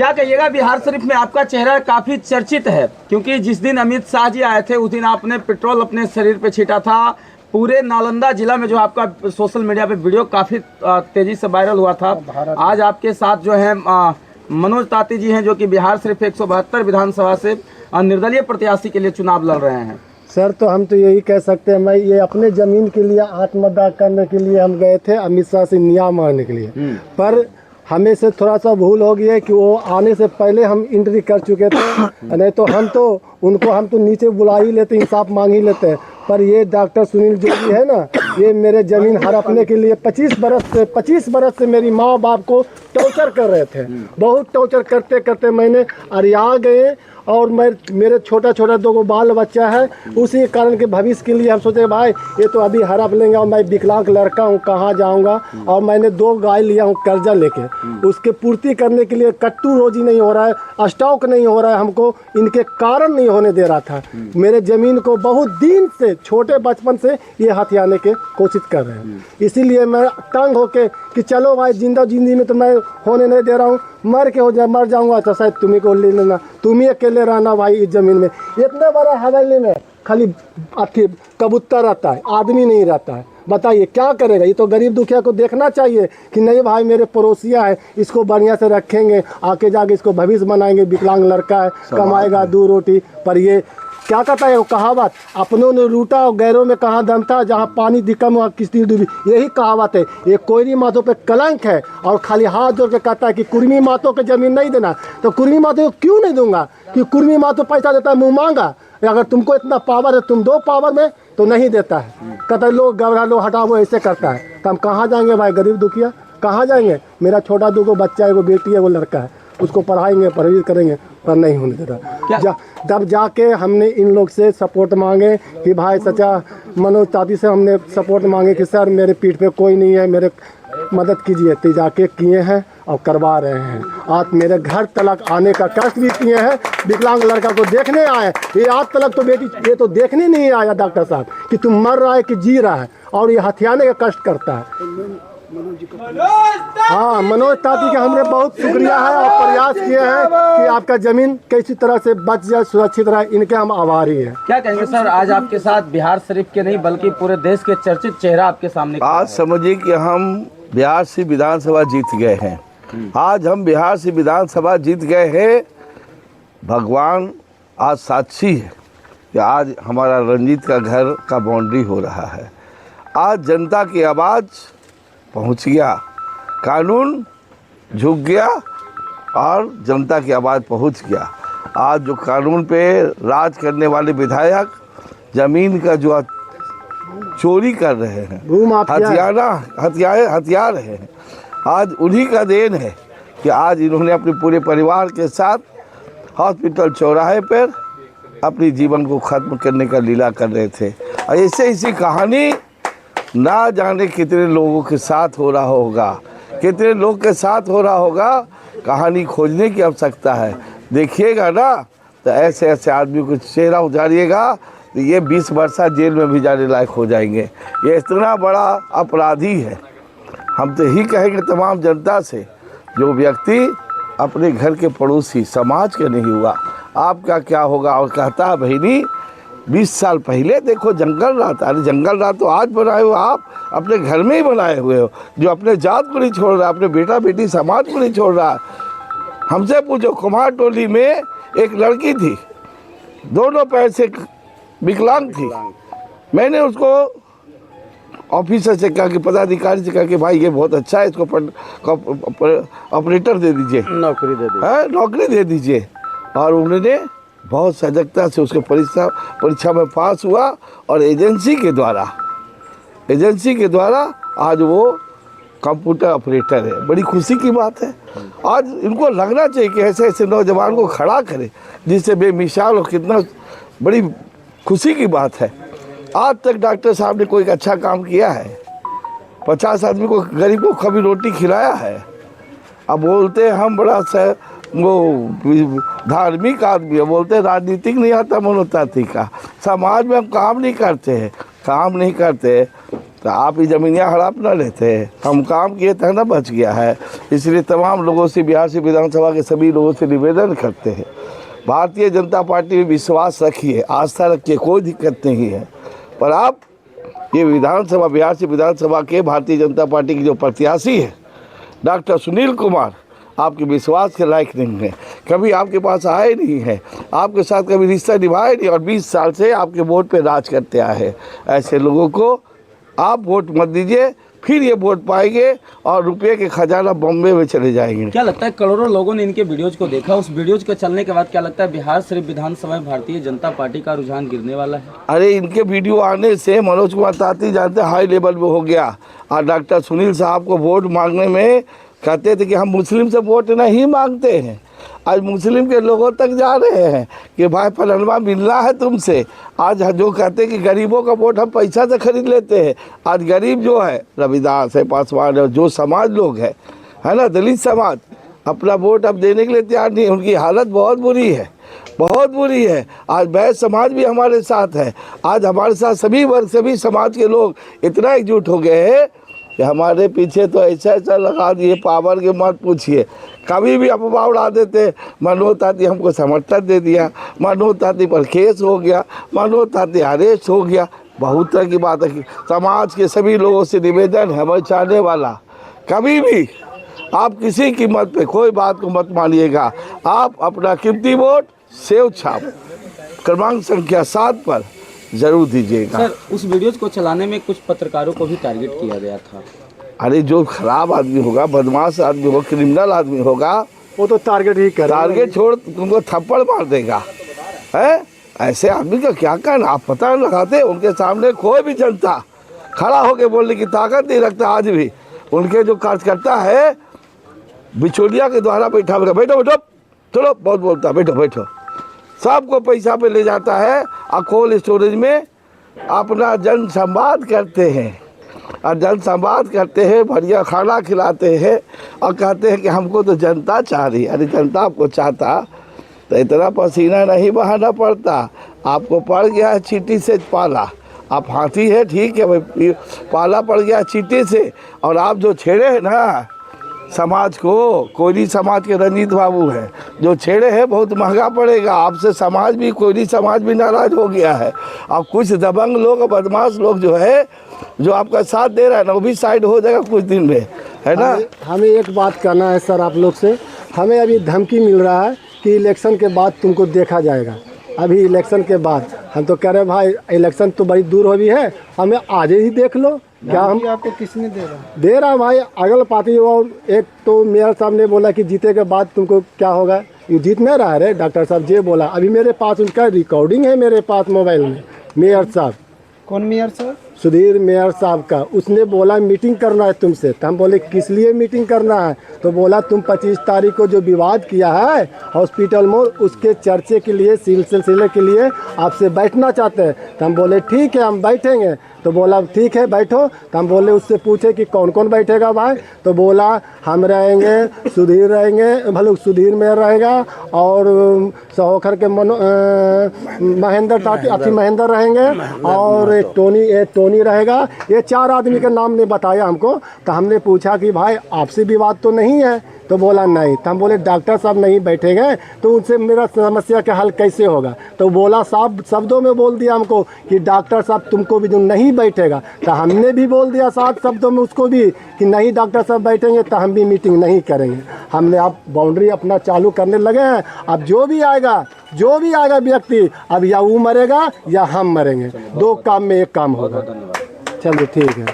क्या कहिएगा, बिहार शरीफ में आपका चेहरा काफ़ी चर्चित है, क्योंकि जिस दिन अमित शाह जी आए थे उस दिन आपने पेट्रोल अपने शरीर पे छींटा था। पूरे नालंदा जिला में जो आपका सोशल मीडिया पे वीडियो काफ़ी तेज़ी से वायरल हुआ था। आज आपके साथ जो है मनोज ताती जी हैं, जो कि बिहार शरीफ 172 विधानसभा से निर्दलीय प्रत्याशी के लिए चुनाव लड़ रहे हैं। सर, तो हम तो यही कह सकते हैं, मैं ये अपने ज़मीन के लिए आत्मदाह करने के लिए हम गए थे अमित शाह से न्याय मांगने के लिए, पर हमें से थोड़ा सा भूल हो गई है कि वो आने से पहले हम एंट्री कर चुके थे। नहीं तो हम तो नीचे बुला ही लेते, इंसाफ मांग ही लेते हैं। पर ये डॉक्टर सुनील जोशी है ना, ये मेरे ज़मीन हड़पने के लिए 25 बरस से मेरी माँ बाप को टॉर्चर कर रहे थे। बहुत टॉर्चर करते करते मैंने अरिया गए, और मेरे छोटा दो बाल बच्चा है। उसी कारण के भविष्य के लिए हम सोचे भाई ये तो अभी हड़प लेंगे, और मैं विकलांग लड़का हूँ, कहाँ जाऊँगा। और मैंने 2 गाय लिया हूँ कर्जा लेके, उसके पूर्ति करने के लिए कट्टू रोजी नहीं हो रहा है, स्टॉक नहीं हो रहा है, हमको इनके कारण नहीं होने दे रहा था। मेरे ज़मीन को बहुत दिन से, छोटे बचपन से ये हथियाने के कोशिश कर रहे हैं। इसीलिए मैं तंग होके कि चलो भाई जिंदगी में तो मैं होने नहीं दे रहा हूँ, मर जाऊंगा तो शायद तुम्हें को ले लेना, तुम ही अकेले रहना भाई इस ज़मीन में। इतने बड़ा हवेली में खाली कबूतर रहता है, आदमी नहीं रहता है। बताइए क्या करेगा? ये तो गरीब दुखिया को देखना चाहिए कि नहीं भाई मेरे पड़ोसिया है, इसको बढ़िया से रखेंगे, आके जाके इसको भविष्य बनाएंगे। विकलांग लड़का है, कमाएगा 2 रोटी। पर ये क्या कहता है वो कहावत, अपनों ने लूटा और गैरों में कहाँ दम था, जहाँ पानी दिकम वहाँ किस्ती डूबी। यही कहावत है। ये कोयरी मातों पे कलंक है, और खाली हाथ जोड़ के कहता है कि कुर्मी मातों को ज़मीन नहीं देना। तो कुर्मी मातों को क्यों नहीं दूंगा? कि कुर्मी मातों पैसा देता है मुँह मांगा। अगर तुमको इतना पावर है, तुम दो पावर में, तो नहीं देता है। कहता है लो घबरा लो हटाओ, ऐसे करता है। तो हम कहाँ जाएंगे भाई, गरीब दुखिया कहाँ जाएंगे? मेरा छोटा 2 बच्चा है, वो बेटी है, वो लड़का है, उसको पढ़ाएंगे, परवरिश करेंगे, पर नहीं होने देता। तब जाके हमने इन लोग से सपोर्ट मांगे कि भाई सच्चा मनोज ताती से हमने सपोर्ट मांगे कि सर मेरे पीठ पे कोई नहीं है, मेरे मदद कीजिए। तो जाके किए हैं और करवा रहे हैं। आज मेरे घर तलक आने का कष्ट भी किए हैं। विकलांग लड़का को देखने आए, ये आज तलक तो बेटी ये तो देखने नहीं आया डॉक्टर साहब कि तुम मर रहा है कि जी रहा है, और ये हथियाने का कष्ट करता है। हाँ, मनोज ताती का हमने बहुत शुक्रिया है और प्रयास किए हैं कि आपका ज़मीन किसी तरह से बच जाए, सुरक्षित रहे। इनके हम आभारी हैं। क्या कहेंगे सर, आज आपके साथ बिहार शरीफ के नहीं बल्कि पूरे देश के चर्चित चेहरा आपके सामने। आज समझिए कि हम बिहार से विधानसभा जीत गए हैं। आज हम बिहार से विधानसभा जीत गए हैं। भगवान आज साक्षी है कि आज हमारा रंजीत का घर का बाउंड्री हो रहा है। आज जनता की आवाज़ पहुंच गया, कानून झुक गया और जनता की आवाज़ पहुंच गया। आज जो कानून पे राज करने वाले विधायक ज़मीन का जो चोरी कर रहे हैं, हथियार है, आज उन्हीं का देन है कि आज इन्होंने अपने पूरे परिवार के साथ हॉस्पिटल चौराहे पर अपनी जीवन को ख़त्म करने का लीला कर रहे थे। और ऐसी कहानी ना जाने कितने लोगों के साथ हो रहा होगा, कितने लोग के साथ हो रहा होगा। कहानी खोजने की आवश्यकता है। देखिएगा ना तो ऐसे आदमी को चेहरा उजारिएगा तो ये 20 वर्षा जेल में भी जाने लायक हो जाएंगे। ये इतना बड़ा अपराधी है। हम तो यही कहेंगे तमाम जनता से, जो व्यक्ति अपने घर के पड़ोसी समाज के नहीं हुआ, आपका क्या होगा? और कहता है बहनी 20 साल पहले देखो जंगल राह था। अरे जंगल राह तो आज बनाए हो, आप अपने घर में ही बनाए हुए हो। जो अपने जात को नहीं छोड़ रहा, अपने बेटा बेटी समाज को नहीं छोड़ रहा। हमसे पूछो, कुमार टोली में एक लड़की थी, दोनों पैर से विकलांग थी। मैंने उसको ऑफिसर से कहा कि पदाधिकारी से कहा कि भाई ये बहुत अच्छा है, इसको ऑपरेटर दे दीजिए, नौकरी दे दीजिए। और उन्होंने बहुत सजगता से उसके परीक्षा में पास हुआ, और एजेंसी के द्वारा आज वो कंप्यूटर ऑपरेटर है। बड़ी खुशी की बात है। आज इनको लगना चाहिए कि ऐसे नौजवान को खड़ा करे जिससे बेमिसाल हो। कितना बड़ी खुशी की बात है। आज तक डॉक्टर साहब ने कोई अच्छा काम किया है? 50 आदमी को, गरीब को कभी रोटी खिलाया है? अब बोलते हैं हम बड़ा वो धार्मिक आदमी है, बोलते हैं राजनीतिक नहीं आता मनोज ताती का। समाज में हम काम नहीं करते हैं, तो आप ही ज़मीनियाँ हड़प ना लेते। हम काम किए थे ना, बच गया है। इसलिए तमाम लोगों से, बिहार से विधानसभा के सभी लोगों से निवेदन करते हैं, भारतीय जनता पार्टी में विश्वास रखिए, आस्था रखिए, कोई दिक्कत नहीं है। पर आप ये विधानसभा, बिहार से विधानसभा के भारतीय जनता पार्टी के जो प्रत्याशी है डॉक्टर सुनील कुमार, आपके विश्वास के लायक नहीं है। कभी आपके पास आए नहीं है, आपके साथ कभी रिश्ता निभाए नहीं, और 20 साल से आपके वोट पे राज करते आए हैं। ऐसे लोगों को आप वोट मत दीजिए, फिर ये वोट पाएंगे और रुपये के खजाना बॉम्बे में चले जाएंगे। क्या लगता है करोड़ों लोगों ने इनके वीडियोज को देखा, उस वीडियोज के चलने के बाद क्या लगता है बिहार सिर्फ विधानसभा में भारतीय जनता पार्टी का रुझान गिरने वाला है? अरे इनके वीडियो आने से मनोज कुमार ताती जानते हाई लेवल में हो गया, और डॉक्टर सुनील साहब को वोट मांगने में कहते थे कि हम मुस्लिम से वोट नहीं मांगते हैं। आज मुस्लिम के लोगों तक जा रहे हैं कि भाई फलनवा मिलना है तुमसे। आज जो कहते हैं कि गरीबों का वोट हम पैसा से खरीद लेते हैं, आज गरीब जो है, रविदास है, पासवान है, जो समाज लोग है ना, दलित समाज, अपना वोट अब देने के लिए तैयार नहीं है। उनकी हालत बहुत बुरी है, बहुत बुरी है। आज वैश्य समाज भी हमारे साथ है, आज हमारे साथ सभी वर्ग, सभी समाज के लोग इतना एकजुट हो गए हैं कि हमारे पीछे तो ऐसा ऐसा लगा दिए, पावर के मत पूछिए। कभी भी अफवाह उड़ा देते, मनोज ताती हमको समर्थन दे दिया, मनोज ताती पर केस हो गया, मनोज ताती अरेस्ट हो गया। बहुत तरह की बात है। समाज के सभी लोगों से निवेदन है, मैं चाहने वाला, कभी भी आप किसी कीमत पे कोई बात को मत मानिएगा। आप अपना कीमती वोट सेव छाप क्रमांक संख्या 7 पर जरूर दीजिएगा। सर, उस वीडियोज को चलाने में कुछ पत्रकारों को भी टारगेट किया गया था। अरे जो खराब आदमी होगा, बदमाश आदमी होगा, क्रिमिनल आदमी होगा, वो तो टारगेट ही कर, टारगेट छोड़ तुमको थप्पड़ मार देगा। है ऐसे आदमी का क्या कहना, आप पता लगाते। उनके सामने कोई भी जनता खड़ा होकर बोलने की ताकत नहीं रखता। आज भी उनके जो कार्यकर्ता है बिचौलिया के द्वारा बैठा बैठो बैठो, चलो बहुत बोलता, बैठो बैठो, सबको पैसा पे ले जाता है और कोल्ड स्टोरेज में अपना जन संवाद करते हैं, और जन संवाद करते हैं, बढ़िया खाना खिलाते हैं और कहते हैं कि हमको तो जनता चाह रही है। अरे जनता आपको चाहता तो इतना पसीना नहीं बहाना पड़ता। आपको पड़ गया है चींटी से पाला, आप हाथी है ठीक है भाई, पाला पड़ गया चींटी से, और आप जो छेड़े हैं ना समाज को, कोयली समाज के रंजीत बाबू हैं, जो छेड़े हैं बहुत महंगा पड़ेगा आपसे। समाज भी, कोयली समाज भी नाराज हो गया है। अब कुछ दबंग लोग, बदमाश लोग जो है, जो आपका साथ दे रहा है ना, वो भी साइड हो जाएगा कुछ दिन में, है ना। हमें एक बात करना है सर आप लोग से, हमें अभी धमकी मिल रहा है कि इलेक्शन के बाद तुमको देखा जाएगा। अभी इलेक्शन के बाद हम तो कह रहे हैं भाई इलेक्शन तो बड़ी दूर हो भी है, हमें आज ही देख लो। क्या हम आपको किसने दे रहा भाई, अगल पार्टी। और एक तो मेयर साहब ने बोला कि जीते के बाद तुमको क्या होगा, ये जीत नहीं रहा है डॉक्टर साहब ये बोला। अभी मेरे पास उनका रिकॉर्डिंग है मेरे पास मोबाइल में। मेयर साहब, कौन मेयर साहब? सुधीर मेयर साहब का, उसने बोला मीटिंग करना है तुमसे। तो हम बोले किस लिए मीटिंग करना है, तो बोला तुम 25 तारीख को जो विवाद किया है हॉस्पिटल मोड़, उसके चर्चे के लिए, सिलसिले के लिए आपसे बैठना चाहते हैं। तो हम बोले ठीक है हम बैठेंगे। तो बोला ठीक है बैठो। तो हम बोले उससे पूछे कि कौन कौन बैठेगा भाई, तो बोला हम रहेंगे, सुधीर रहेंगे, भले सुधीर मेयर रहेगा, और सहोखर के महेंद्र ताती महेंद्र रहेंगे, और एक टोनी रहेगा। ये 4 आदमी का नाम ने बताया हमको। तो हमने पूछा कि भाई आपसी विवाद तो नहीं है, तो बोला नहीं। तो हम बोले डॉक्टर साहब नहीं बैठेंगे तो उनसे मेरा समस्या का हल कैसे होगा, तो बोला साहब शब्दों में बोल दिया हमको कि डॉक्टर साहब तुमको भी जो नहीं बैठेगा। तो हमने भी बोल दिया 7 शब्दों में उसको भी कि नहीं डॉक्टर साहब बैठेंगे तो हम भी मीटिंग नहीं करेंगे। हमने अब बाउंड्री अपना चालू करने लगे हैं। अब जो भी आएगा व्यक्ति, अब या वो मरेगा या हम मरेंगे, 2 काम में 1 काम होगा। चलिए ठीक है।